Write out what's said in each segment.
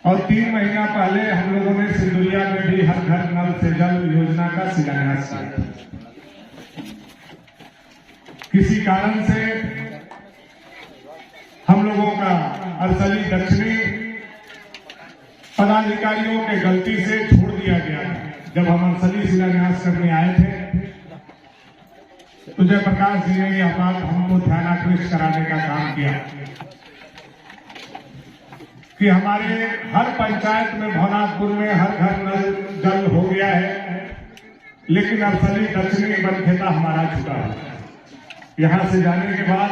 और 3 महीना पहले हम लोगों ने सिंदुरिया में भी हर घर नल से जल योजना का शिलान्यास किया। किसी कारण से हम लोगों का अरसली दक्षिणी पदाधिकारियों के गलती से छोड़ दिया गया। जब हम अरसली शिलान्यास करने आए थे तो जयप्रकाश जी ने यह बात हमको ध्यानाकृष्ट कराने का काम किया कि हमारे हर पंचायत में भवनाथपुर में हर घर नल जल हो गया है, लेकिन अरसली दक्षिणी बनखेता हमारा छूटा है। यहां से जाने के बाद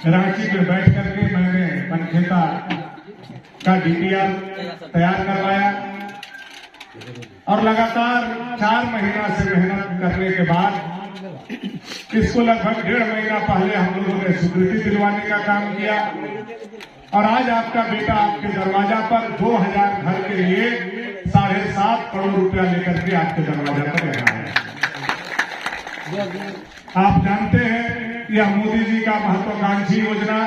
रांची में बैठ करके मैंने बनखेता का डीपीआर तैयार करवाया और लगातार 4 महीना से मेहनत करने के बाद इसको लगभग 1.5 महीना पहले हम लोगों ने स्वीकृति दिलवाने का काम किया और आज आपका बेटा आपके दरवाजा पर 2000 घर के लिए 7.5 करोड़ रुपया लेकर के आपके दरवाजा पर रहा है। आप जानते हैं यह मोदी जी का महत्वाकांक्षी योजना।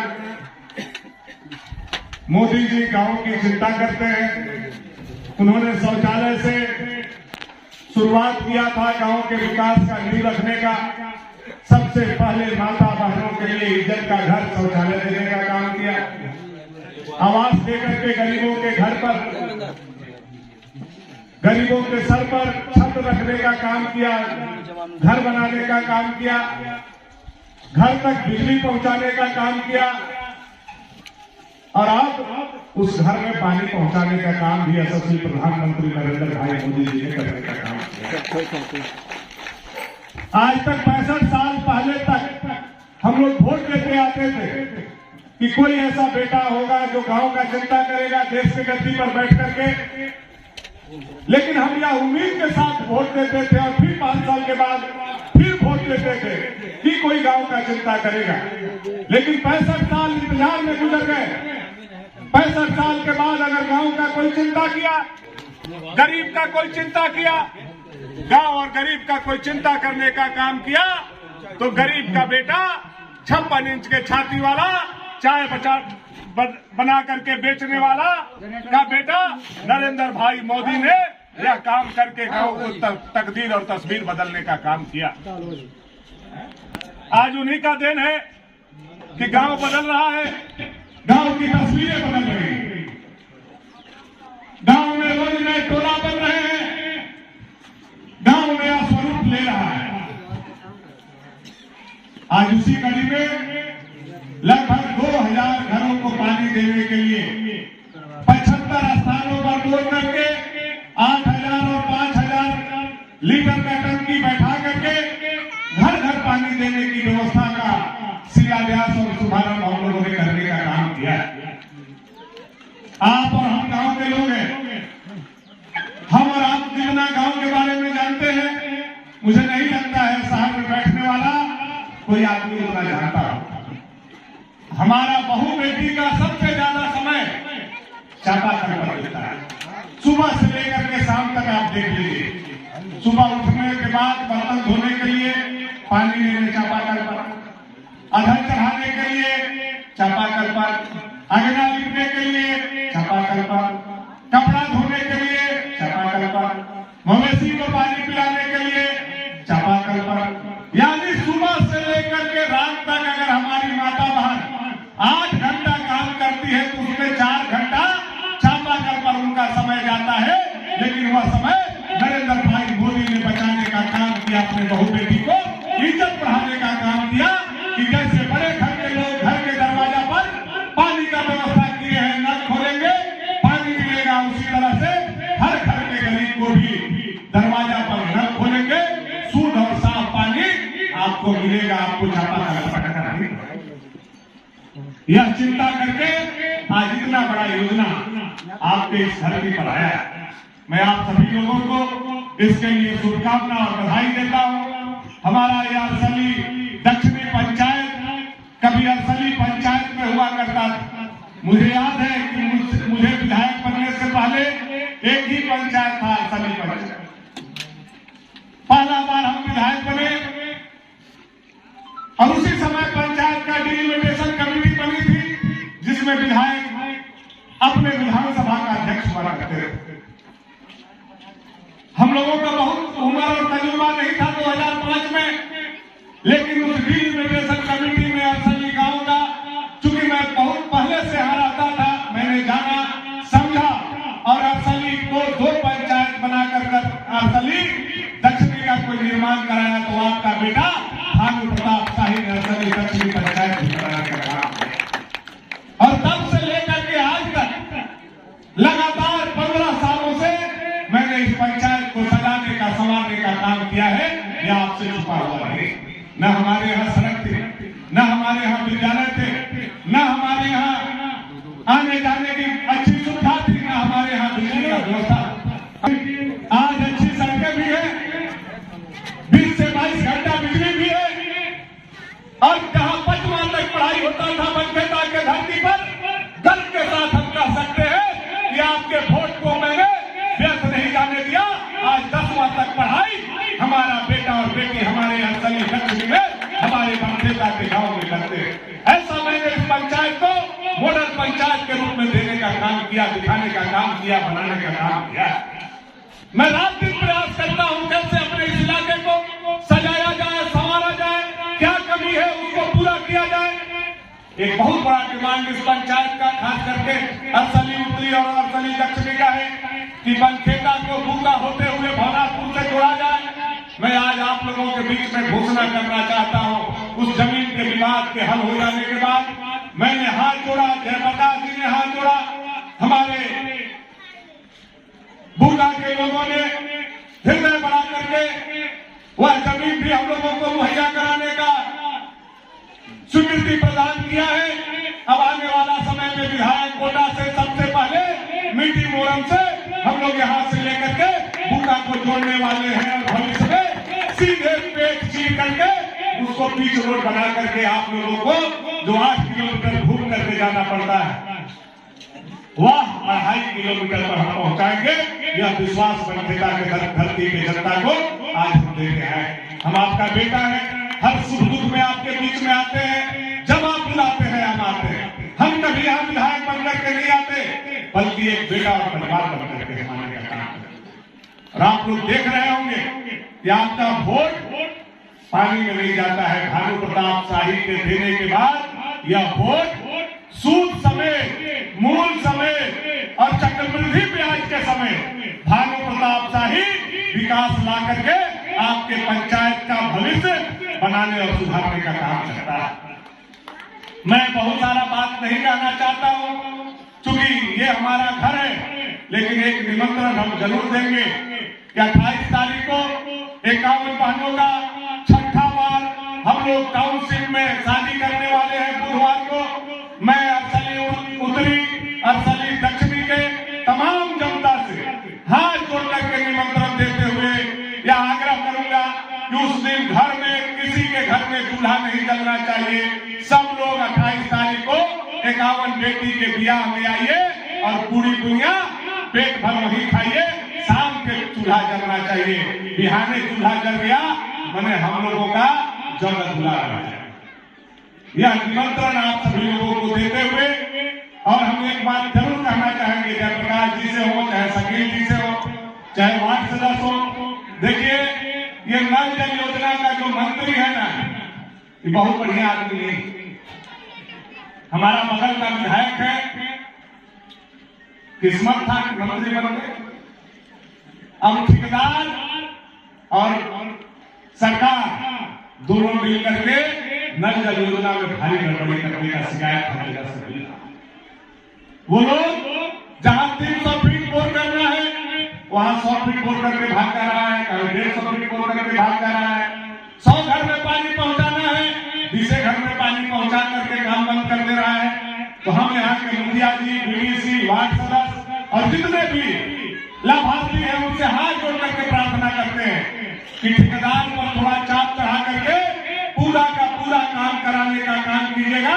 मोदी जी गांव की चिंता करते हैं। उन्होंने शौचालय से शुरुआत किया था गांव के विकास का नींव रखने का। सबसे पहले माता बहनों के लिए इज्जत का घर शौचालय देने का काम किया। आवास देकर के गरीबों के घर पर, गरीबों के सर पर छत रखने का काम किया, घर बनाने का काम किया, घर तक बिजली पहुंचाने का काम किया और अब उस घर में पानी पहुंचाने का काम भी यशस्वी प्रधानमंत्री नरेंद्र भाई मोदी जी ने करने का काम किया। आज तक 65 साल पहले तक हम लोग वोट देते आते थे कि कोई ऐसा बेटा होगा जो गांव का चिंता करेगा देश के गद्दी पर बैठ करके, लेकिन हम यह उम्मीद के साथ वोट देते थे और फिर 5 साल के बाद फिर वोट देते थे कि कोई गांव का चिंता करेगा। लेकिन 65 साल इंतजार में गुजर गए। 65 साल के बाद अगर गांव का कोई चिंता किया, गरीब का कोई चिंता किया, गांव और गरीब का कोई चिंता करने का काम किया, तो गरीब का बेटा 56 इंच के छाती वाला चाय बना करके बेचने वाला का बेटा नरेंद्र भाई मोदी ने यह काम करके गांव को तकदीर और तस्वीर बदलने का काम किया। आज उन्हीं का दिन है कि गांव बदल रहा है, गांव की तस्वीरें बदल रही हैं, गांव में रोज नए टोला बन रहे हैं, गांव नया स्वरूप ले रहा है। आज उसी कड़ी में लगभग 2000 घरों को पानी देने के लिए 75 स्थानों पर बोल करके 8000 और 5000 लीटर का टंकी बैठा करके घर घर पानी देने की व्यवस्था का शिलान्यास और शुभारंभ हम लोगों ने करने का काम किया है। आप और हम गांव के लोग हैं, हम और आप जितना गांव के बारे में जानते हैं, मुझे नहीं लगता है शहर में बैठने वाला कोई आदमी उतना जानता हो। हमारा बहू बेटी का सबसे ज्यादा समय चापाकल पर बीतता है। सुबह से लेकर के शाम तक आप देख लीजिए, सुबह उठने के बाद बर्तन धोने के लिए पानी लेने चापाकल पर, अधर चढ़ाने के लिए चापाकल पर, अगना लिपने के लिए चापाकल पर, कपड़ा धोने के लिए चापाकल पर, मवेशी को पानी पिलाने के लिए चापाकल पर। यानी सुबह से लेकर के रात तक अगर हमारी माता बहन 8 घंटा काम करती है तो उसमें 4 घंटा चापाकल पर उनका समय जाता है। लेकिन वह समय नरेंद्र भाई मोदी ने बचाने का काम किया, अपने बहू बेटी को इज्जत बढ़ाने का काम किया कि जैसे बड़े घर के लोग घर के दरवाजा पर पानी का व्यवस्था किए हैं, नल खोलेंगे पानी मिलेगा, उसी तरह से हर घर के गरीब को भी दरवाजा पर नल खोलेंगे, शुद्ध और साफ पानी आपको मिलेगा, आपको चापाकल पटकना नहीं। यह चिंता करके आज इतना बड़ा योजना आपके इस धरती पर आया है। मैं आप सभी लोगों को इसके लिए शुभकामना और बधाई देता हूं। हमारा यह अरसली दक्षिणी पंचायत कभी अरसली पंचायत में हुआ करता था। मुझे याद है कि मुझे विधायक बनने से पहले एक ही पंचायत था, अरसली पंचायत। पहला बार हम विधायक बने और उसी समय पंचायत का डिलिमिटेशन कमेटी बनी थी जिसमें विधायक अपने विधानसभा का अध्यक्ष बना करते थे। हम लोगों का बहुत उम्र और तजुर्बा नहीं था 2005 में, लेकिन उस रीइंटीग्रेशन कमेटी में अरसली गांव का, चूंकि मैं बहुत पहले से यहाँ रहता था, मैंने जाना समझा और अरसली को 2 पंचायत बनाकर अरसली दक्षिणी का कोई निर्माण कराया। तो आपका बेटा भानु प्रताप शाही ने अरसली दक्षिणी पंचायत बनाने का काम किया और तब से लेकर के आज तक लगातार 15 सालों से मैंने इस पंचायत को सजाने का, संवारने का काम किया है। यह आपसे छुपा हुआ नहीं। न हमारे यहाँ सड़क थी, न हमारे यहाँ विद्यालय थे, न हमारे यहाँ आने जाने की अच्छी सुविधा थी, न हमारे यहाँ बिजली का व्यवस्था। आज अच्छी सड़कें भी है, 20 से 22 घंटा बिजली भी है और जहाँ 5वां तक पढ़ाई होता था बनखेता के धरती पर, गर्व के साथ हम कह सकते हैं कि आपके वोट को मैंने व्यर्थ नहीं जाने दिया। आज 10वां तक पढ़ाई हमारा बेटा और बेटी हमारे अरसली दक्षिणी में, हमारे बनखेता के गांव में करते हैं। ऐसा मैंने इस पंचायत को मॉडल पंचायत के रूप में देने का काम किया, दिखाने का काम किया, बनाने का काम किया। मैं रात दिन प्रयास करता हूं कैसे अपने इस इलाके को सजाया जाए, संवारा जाए, क्या कमी है उसको पूरा किया जाए। एक बहुत बड़ा डिमांड इस पंचायत का, खास करके अरसली उत्तरी और अरसली दक्षिणी का है कि बनखेता को भूखा होते हुए भवनाथपुर से जोड़ा जाए। मैं आज आप लोगों के बीच में घोषणा करना चाहता हूं, उस जमीन के विवाद के हल हो जाने के बाद मैंने हाथ जोड़ा, जयप्रकाश जी ने हाथ जोड़ा, हमारे भूखा के लोगों ने हृदय बढ़ा करके वह जमीन भी हम लोगों को मुहैया कराने का स्वीकृति प्रदान किया है। अब आने वाला समय में विधायक कोटा से सबसे पहले मीठी मोरम से हम लोग यहाँ से लेकर के भूखा को जोड़ने वाले हैं और भविष्य में सीधे पेट चीर करके उसको बीच रोड बना करके आप लोगों को जो 8 किलोमीटर घूम करके जाना पड़ता है, वह 2.5 किलोमीटर पर हम पहुंचाएंगे। यह विश्वास बनखेता के धरती के जनता को आज हम देते हैं। हम आपका बेटा है, हर सुख दुख में आपके बीच में आते हैं, जब आप बुलाते हैं हम आते हैं। हम कभी यहाँ विधायक बन करके नहीं आते, बल्कि एक बेटा और परिवार बन करके हमारे का काम करते। और आप लोग देख रहे होंगे कि आपका वोट पानी में नहीं जाता है। भानु प्रताप शाही के देने के बाद यह वोट सूद समेत, मूल समेत और चक्रवृद्धि ब्याज के समय भानु प्रताप शाही विकास ला करके आपके पंचायत का भविष्य बनाने और सुधारने का काम करता है। मैं बहुत सारा बात नहीं कहना चाहता हूं, क्योंकि ये हमारा घर है, लेकिन एक निमंत्रण हम जरूर देंगे कि 28 तारीख को 51 बहनों का 6ठा बार हम लोग टाउनशिप में शादी करने वाले हैं बुधवार को। मैं अरसली उत्तरी, अरसली दक्षिणी के तमाम जनता से हाथ जोड़ करके निमंत्रण देते हुए यह आग्रह करूंगा कि उस दिन घर में किसी के घर में चूल्हा नहीं जलना चाहिए। सब लोग 28 तारीख को 51 बेटी के ब्याह में आइए और पूरी दुनिया पेट भर वही खाइए। शाम के चूल्हा जलना चाहिए, बिहाने चूल्हा जल गया मैंने हम लोगों का जल अधूरा रह जाए। यह निमंत्रण आप सभी लोगों को देते हुए, और हम एक बात जरूर कहना चाहेंगे, जयप्रकाश जी से हो, चाहे शकील जी से हो, चाहे वार्ड सदस्य हो, देखिए ये नल जल योजना का जो मंत्री है ना, ये बहुत बढ़िया आदमी है। हमारा बगल का विधायक है, किस्मत था कि मंत्री बन गए। अब ठेकेदार और सरकार दोनों मिल करके नल जल योजना में भारी गड़बड़ी करने का शिकायत हर जगह से मिला। वो लोग जहां 300 फीट बोर करना है वहां 100 फीट बोर करके भाग कर रहा है, कहीं 150 फीट बोर करके भाग कर रहा है। 100 घर में पानी पहुंचाना है, 20 घर में पानी पहुंचा करके काम बंद कर दे रहा है। तो हम यहाँ के मुखिया जी, बीडीसी, वार्ड सदस्य और जितने भी लाभार्थी हैं उनसे हाथ जोड़ करके प्रार्थना करते हैं कि ठेकेदार पर थोड़ा चाप चढ़ा करके पूरा का पूरा काम कराने का काम कीजिएगा।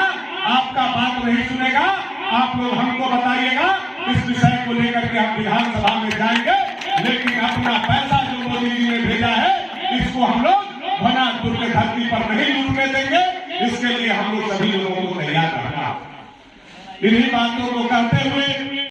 आपका बात नहीं सुनेगा, आप लोग हमको बताइएगा, इस विषय को लेकर के हम विधानसभा में जाएंगे, लेकिन अपना पैसा जो मोदी जी ने भेजा है इसको हम लोग भवनाथपुर के धरती पर नहीं लूटने देंगे। इसके लिए हम लोग सभी लोगों को तैयार रहना। इन्हीं बातों को कहते हुए